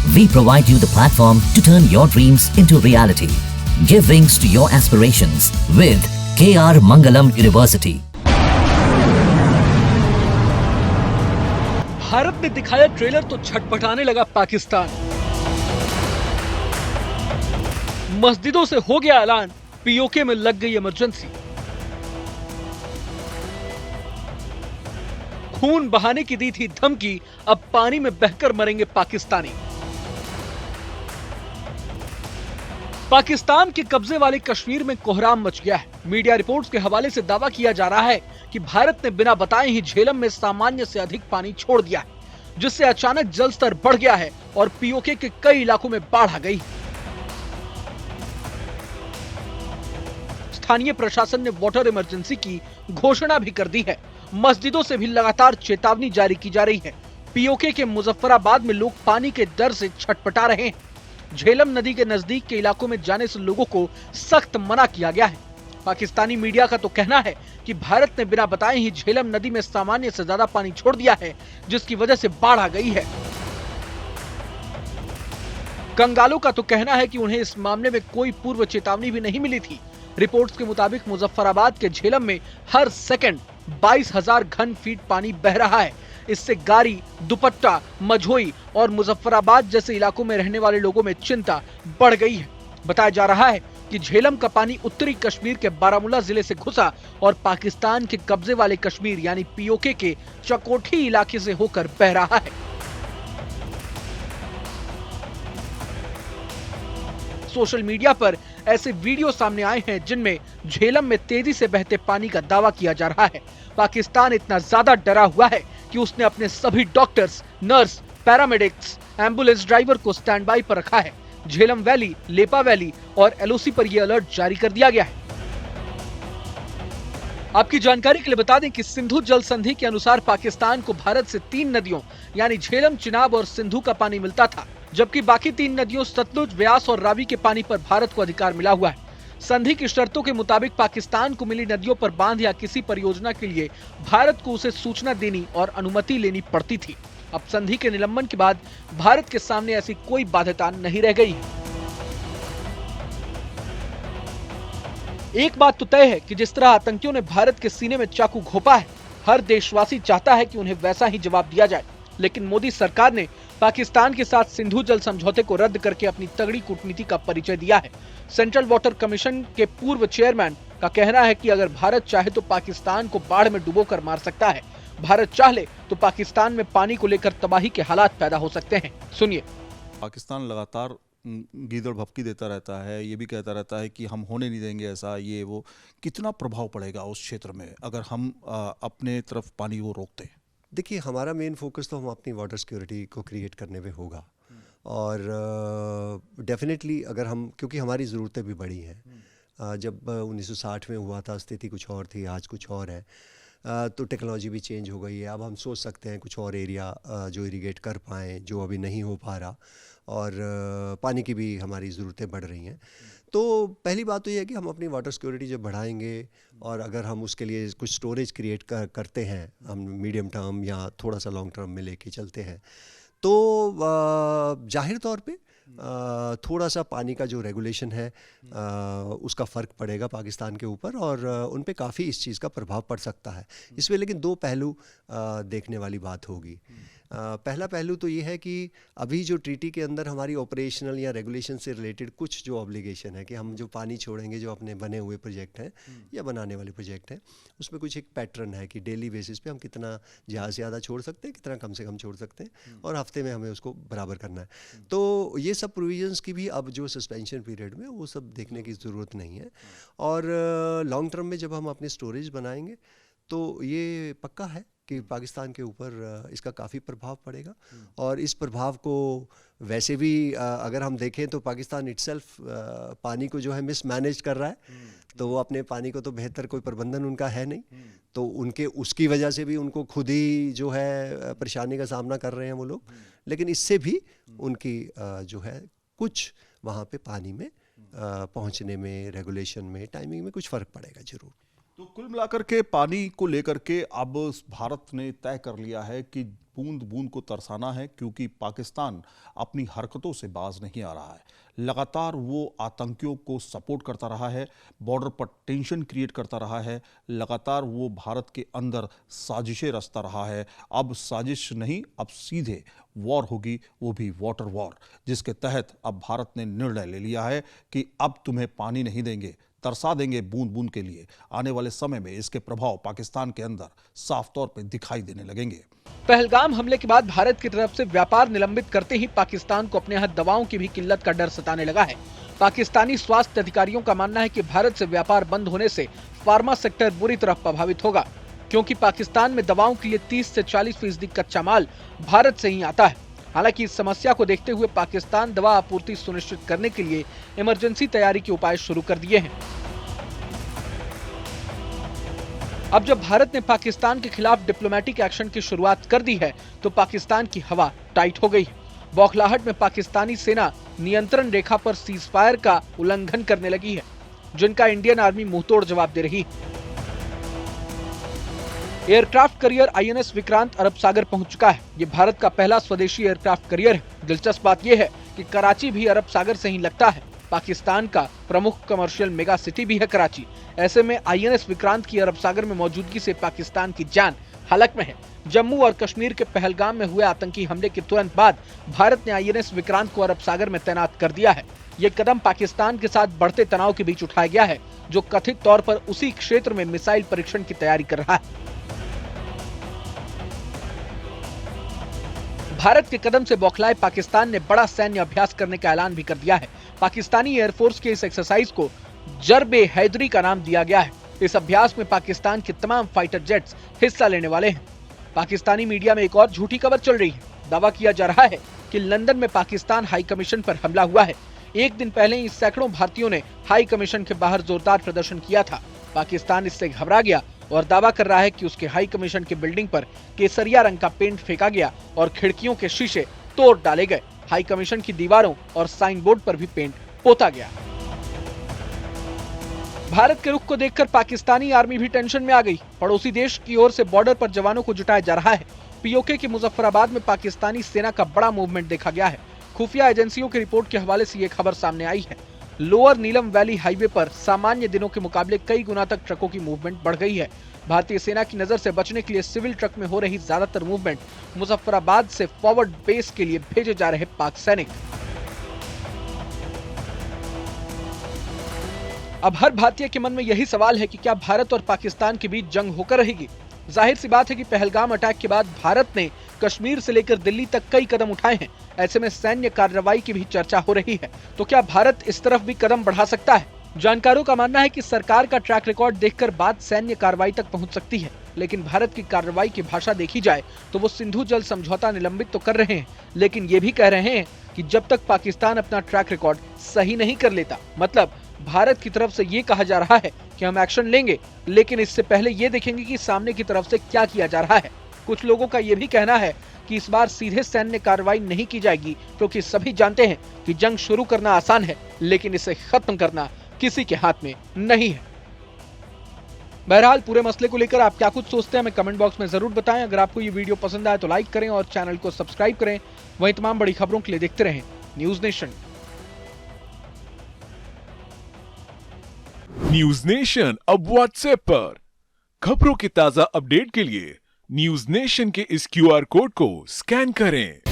We provide you the platform to turn your dreams into reality. Give wings to your aspirations with KR Mangalam University. Bharat ने दिखाया trailer तो छटपटाने लगा पाकिस्तान। मस्जिदों से हो गया ऐलान, पीओके में लग गई इमरजेंसी। खून बहाने की दी थी धमकी, अब पानी में बहकर मरेंगे पाकिस्तानी। पाकिस्तान के कब्जे वाले कश्मीर में कोहराम मच गया है। मीडिया रिपोर्ट्स के हवाले से दावा किया जा रहा है कि भारत ने बिना बताए ही झेलम में सामान्य से अधिक पानी छोड़ दिया है, जिससे अचानक जल स्तर बढ़ गया है और पीओके के कई इलाकों में बाढ़ आ गई। स्थानीय प्रशासन ने वाटर इमरजेंसी की घोषणा भी कर दी है। मस्जिदों से भी लगातार चेतावनी जारी की जा रही है। पीओके के मुजफ्फराबाद में लोग पानी के डर से छटपटा रहे हैं। झेलम नदी के नजदीक के इलाकों में जाने से लोगों को सख्त मना किया गया है। पाकिस्तानी मीडिया का तो कहना है कि भारत ने बिना बताए ही झेलम नदी में सामान्य से ज्यादा पानी छोड़ दिया है, जिसकी वजह से बाढ़ आ गई है। कंगालों का तो कहना है कि उन्हें इस मामले में कोई पूर्व चेतावनी भी नहीं मिली थी। रिपोर्ट्स के मुताबिक मुजफ्फराबाद के झेलम में हर सेकंड 22,000 घन फीट पानी बह रहा है। इससे गारी, दुपट्टा, मझोई और मुजफ्फराबाद जैसे इलाकों में रहने वाले लोगों में चिंता बढ़ गई है। बताया जा रहा है कि झेलम का पानी उत्तरी कश्मीर के बारामूला जिले से घुसा और पाकिस्तान के कब्जे वाले कश्मीर यानी पीओके के चकोठी इलाके से होकर बह रहा है। सोशल मीडिया पर ऐसे वीडियो सामने आए हैं जिनमें झेलम में तेजी से बहते पानी का दावा किया जा रहा है। पाकिस्तान इतना ज्यादा डरा हुआ है कि उसने अपने सभी doctors, nurse, paramedics, ambulance driver को स्टैंड बाई पर रखा है। झेलम वैली, लेपा वैली और एलओसी पर यह अलर्ट जारी कर दिया गया है। आपकी जानकारी के लिए बता दें कि सिंधु जल संधि के अनुसार पाकिस्तान को भारत से 3 नदियों यानी झेलम, चिनाब और सिंधु का पानी मिलता था, जबकि बाकी 3 नदियों सतलुज, व्यास और रावी के पानी पर भारत को अधिकार मिला हुआ है। संधि की शर्तों के मुताबिक पाकिस्तान को मिली नदियों पर बांध या किसी परियोजना के लिए भारत को उसे सूचना देनी और अनुमति लेनी पड़ती थी। अब संधि के निलंबन के बाद भारत के सामने ऐसी कोई बाध्यता नहीं रह गई है। एक बात तो तय है कि जिस तरह आतंकियों ने भारत के सीने में चाकू घोंपा है, हर देशवासी चाहता है कि उन्हें वैसा ही जवाब दिया जाए। लेकिन मोदी सरकार ने पाकिस्तान के साथ सिंधु जल समझौते को रद्द करके अपनी तगड़ी कूटनीति का परिचय दिया है। सेंट्रल वाटर कमीशन के पूर्व चेयरमैन का कहना है कि अगर भारत चाहे तो पाकिस्तान को बाढ़ में डुबोकर मार सकता है। भारत चाहे तो पाकिस्तान में पानी को लेकर तबाही के हालात पैदा हो सकते हैं। सुनिए। पाकिस्तान लगातार गीदड़ भपकी देता रहता है, ये भी कहता रहता है कि हम होने नहीं देंगे ऐसा, ये वो। कितना प्रभाव पड़ेगा उस क्षेत्र में अगर हम अपने तरफ पानी को रोकते हैं? देखिए, हमारा मेन फोकस तो हम अपनी वाटर सिक्योरिटी को क्रिएट करने में होगा और डेफिनेटली अगर हम, क्योंकि हमारी ज़रूरतें भी बड़ी हैं। जब 1960 में हुआ था स्थिति कुछ और थी, आज कुछ और है। तो टेक्नोलॉजी भी चेंज हो गई है। अब हम सोच सकते हैं कुछ और एरिया जो इरिगेट कर पाएँ, जो अभी नहीं हो पा रहा, और पानी की भी हमारी ज़रूरतें बढ़ रही हैं। तो पहली बात तो ये है कि हम अपनी वाटर सिक्योरिटी जब बढ़ाएंगे और अगर हम उसके लिए कुछ स्टोरेज क्रिएट करते हैं, हम मीडियम टर्म या थोड़ा सा लॉन्ग टर्म में लेके चलते हैं, तो जाहिर तौर पे थोड़ा सा पानी का जो रेगुलेशन है उसका फ़र्क पड़ेगा पाकिस्तान के ऊपर और उन पे काफ़ी इस चीज़ का प्रभाव पड़ सकता है। इसमें लेकिन 2 पहलू देखने वाली बात होगी। पहला पहलू तो ये है कि अभी जो ट्रीटी के अंदर हमारी ऑपरेशनल या रेगुलेशन से रिलेटेड कुछ जो ऑब्लिगेशन है कि हम जो पानी छोड़ेंगे, जो अपने बने हुए प्रोजेक्ट हैं या बनाने वाले प्रोजेक्ट हैं, उसमें कुछ एक पैटर्न है कि डेली बेसिस पे हम कितना ज़्यादा से ज़्यादा छोड़ सकते हैं, कितना कम से कम छोड़ सकते हैं और हफ्ते में हमें उसको बराबर करना है। तो ये सब प्रोविजंस की भी अब जो सस्पेंशन पीरियड में वो सब देखने की ज़रूरत नहीं है। और लॉन्ग टर्म में जब हम अपने स्टोरेज बनाएंगे तो ये पक्का है कि पाकिस्तान के ऊपर इसका काफ़ी प्रभाव पड़ेगा। और इस प्रभाव को वैसे भी अगर हम देखें तो पाकिस्तान इटसेल्फ पानी को जो है मिसमैनेज कर रहा है, तो वो अपने पानी को तो बेहतर कोई प्रबंधन उनका है नहीं, तो उनके उसकी वजह से भी उनको खुद ही जो है परेशानी का सामना कर रहे हैं वो लोग। लेकिन इससे भी उनकी जो है कुछ वहाँ पे पानी में पहुँचने में, रेगुलेशन में, टाइमिंग में कुछ फ़र्क पड़ेगा ज़रूर। तो कुल मिलाकर के पानी को लेकर के अब भारत ने तय कर लिया है कि बूंद बूंद को तरसाना है, क्योंकि पाकिस्तान अपनी हरकतों से बाज नहीं आ रहा है। लगातार वो आतंकियों को सपोर्ट करता रहा है, बॉर्डर पर टेंशन क्रिएट करता रहा है, लगातार वो भारत के अंदर साजिशें रचता रहा है। अब साजिश नहीं, अब सीधे वॉर होगी, वो भी वाटर वॉर, जिसके तहत अब भारत ने निर्णय ले लिया है कि अब तुम्हें पानी नहीं देंगे, तरसा देंगे बूंद बूंद के लिए। आने वाले समय में इसके प्रभाव पाकिस्तान के अंदर साफ तौर पे दिखाई देने लगेंगे। पहलगाम हमले के बाद भारत की तरफ से व्यापार निलंबित करते ही पाकिस्तान को अपने यहाँ दवाओं की भी किल्लत का डर सताने लगा है। पाकिस्तानी स्वास्थ्य अधिकारियों का मानना है कि भारत से व्यापार बंद होने से फार्मा सेक्टर बुरी तरह प्रभावित होगा, क्योंकि पाकिस्तान में दवाओं के लिए 30 से 40% कच्चा माल भारत से ही आता है। हालांकि इस समस्या को देखते हुए पाकिस्तान दवा आपूर्ति सुनिश्चित करने के लिए इमरजेंसी तैयारी के उपाय शुरू कर दिए हैं। अब जब भारत ने पाकिस्तान के खिलाफ डिप्लोमेटिक एक्शन की शुरुआत कर दी है, तो पाकिस्तान की हवा टाइट हो गई है। बौखलाहट में पाकिस्तानी सेना नियंत्रण रेखा पर सीजफायर का उल्लंघन करने लगी है, जिनका इंडियन आर्मी मुंहतोड़ जवाब दे रही है। एयरक्राफ्ट करियर INS विक्रांत अरब सागर पहुंच चुका है। ये भारत का पहला स्वदेशी एयरक्राफ्ट करियर है। दिलचस्प बात यह है कि कराची भी अरब सागर से ही लगता है। पाकिस्तान का प्रमुख कमर्शियल मेगा सिटी भी है कराची। ऐसे में INS विक्रांत की अरब सागर में मौजूदगी से पाकिस्तान की जान हलक में है। जम्मू और कश्मीर के पहलगाम में हुए आतंकी हमले के तुरंत बाद भारत ने INS विक्रांत को अरब सागर में तैनात कर दिया है। ये कदम पाकिस्तान के साथ बढ़ते तनाव के बीच उठाया गया है, जो कथित तौर पर उसी क्षेत्र में मिसाइल परीक्षण की तैयारी कर रहा है। भारत के कदम से बौखलाए पाकिस्तान ने बड़ा सैन्य अभ्यास करने का ऐलान भी कर दिया है। पाकिस्तानी एयरफोर्स के इस एक्सरसाइज को जर्ब-ए हैदरी का नाम दिया गया है। इस अभ्यास में पाकिस्तान के तमाम फाइटर जेट्स हिस्सा लेने वाले हैं। पाकिस्तानी मीडिया में एक और झूठी खबर चल रही है। दावा किया जा रहा है कि लंदन में पाकिस्तान हाई कमीशन पर हमला हुआ है। एक दिन पहले ही सैकड़ों भारतीयों ने हाई कमीशन के बाहर जोरदार प्रदर्शन किया था। पाकिस्तान इससे घबरा गया और दावा कर रहा है कि उसके हाई कमीशन की बिल्डिंग पर केसरिया रंग का पेंट फेंका गया और खिड़कियों के शीशे तोड़ डाले गए। हाई कमीशन की दीवारों और साइन बोर्ड पर भी पेंट पोता गया। भारत के रुख को देखकर पाकिस्तानी आर्मी भी टेंशन में आ गई। पड़ोसी देश की ओर से बॉर्डर पर जवानों को जुटाया जा रहा है। POK के मुजफ्फराबाद में पाकिस्तानी सेना का बड़ा मूवमेंट देखा गया है। खुफिया एजेंसियों की रिपोर्ट के हवाले से ये खबर सामने आई है। लोअर नीलम वैली हाईवे पर सामान्य दिनों के मुकाबले कई गुना तक ट्रकों की मूवमेंट बढ़ गई है। भारतीय सेना की नजर से बचने के लिए सिविल ट्रक में हो रही ज्यादातर मूवमेंट मुजफ्फराबाद से फॉरवर्ड बेस के लिए भेजे जा रहे पाक सैनिक। अब हर भारतीय के मन में यही सवाल है कि क्या भारत और पाकिस्तान के बीच जंग होकर रहेगी। जाहिर सी बात है कि पहलगाम अटैक के बाद भारत ने कश्मीर से लेकर दिल्ली तक कई कदम उठाए हैं। ऐसे में सैन्य कार्रवाई की भी चर्चा हो रही है। तो क्या भारत इस तरफ भी कदम बढ़ा सकता है? जानकारों का मानना है कि सरकार का ट्रैक रिकॉर्ड देखकर बात सैन्य कार्रवाई तक पहुंच सकती है, लेकिन भारत की कार्रवाई की भाषा देखी जाए तो वो सिंधु जल समझौता निलंबित तो कर रहे हैं, लेकिन ये भी कह रहे हैं कि जब तक पाकिस्तान अपना ट्रैक रिकॉर्ड सही नहीं कर लेता, मतलब भारत की तरफ से ये कहा जा रहा है कि हम एक्शन लेंगे, लेकिन इससे पहले ये देखेंगे कि सामने की तरफ से क्या किया जा रहा है। कुछ लोगों का ये भी कहना है कि इस बार सीधे सैन्य कार्रवाई नहीं की जाएगी, क्योंकि सभी जानते हैं कि जंग शुरू करना आसान है, लेकिन इसे खत्म करना किसी के हाथ में नहीं है। बहरहाल पूरे मसले को लेकर आप क्या कुछ सोचते हैं, हमें कमेंट बॉक्स में जरूर बताएं। अगर आपको ये वीडियो पसंद आए तो लाइक करें और चैनल को सब्सक्राइब करें। वहीं तमाम बड़ी खबरों के लिए देखते रहें न्यूज नेशन। न्यूज नेशन अब व्हाट्सएप पर। खबरों के ताजा अपडेट के लिए न्यूज नेशन के इस QR कोड को स्कैन करें।